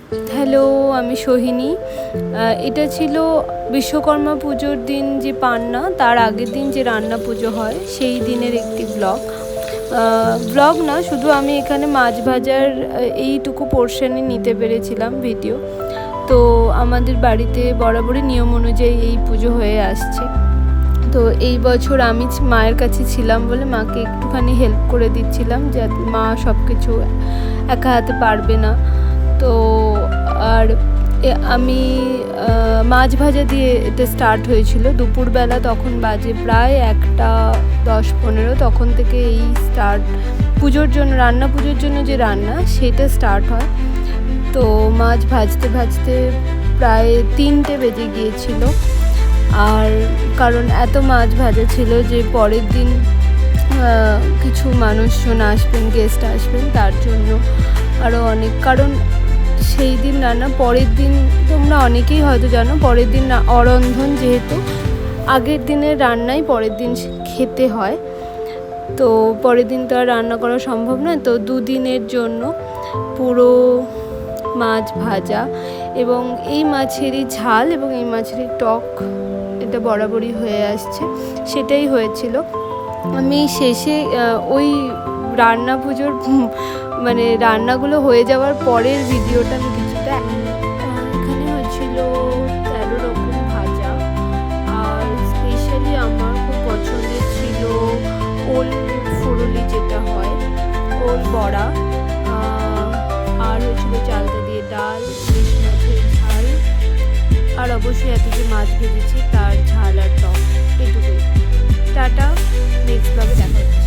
Hello, আমি সোহিনী। এটা ছিল বিশ্বকর্মা পুজোর দিন যে পান্না, তার আগের দিন যে রান্না পুজো হয় সেই দিনের একটি ব্লগ না, শুধু আমি এখানে মাছ ভাজার এইটুকু পোর্শনই নিতে পেরেছিলাম ভিডিও। তো আমাদের বাড়িতে বরাবরই নিয়ম অনুযায়ী এই পুজো হয়ে আসছে। তো এই বছর আমি মায়ের কাছে ছিলাম বলে মাকে একটুখানি হেল্প করে দিচ্ছিলাম, যে মা সব কিছু একা হাতে পারবে না। তো আর আমি মাছ ভাজা দিয়ে এটা স্টার্ট হয়েছিল দুপুরবেলা, তখন বাজে প্রায় 1:10-15, তখন থেকে এই পুজোর জন্য যে রান্না সেটা স্টার্ট হয়। তো মাছ ভাজতে ভাজতে প্রায় 3টে বেজে গিয়েছিল। আর কারণ এত মাছ ভাজা ছিল যে পরের দিন কিছু মানুষজন আসবেন, গেস্ট আসবেন, তার জন্য আরও অনেক, কারণ সেই দিন রান্না, পরের দিন তোমরা অনেকেই হয়তো জানো, পরের দিন অরন্ধন, যেহেতু আগের দিনের রান্নাই পরের দিন খেতে হয়। তো পরের দিন তো আর রান্না করা সম্ভব নয়। তো 2 দিনের জন্য পুরো মাছ ভাজা এবং এই মাছেরই ঝাল এবং এই মাছেরই টক, এটা বরাবরই হয়ে আসছে, সেটাই হয়েছিল। আমি শেষে ওই রান্না পুজোর মানে রান্নাগুলো হয়ে যাওয়ার পরের ভিডিওটা আমি কিছুটা, এখানে হয়েছিল 13 রকম ভাজা। আর স্পেশালি আমার খুব পছন্দের ছিল ওল ফুরুলি, যেটা হয় ওল বড়া, আর হয়েছিল চালতা দিয়ে ডাল, ইলিশ মাছের ঝাল, আর অবশ্যই এত যে মাছ ভেজেছি তার ঝাল আর টক। এটুকুই। টাটা, নেক্সট ব্লগে দেখা হচ্ছে।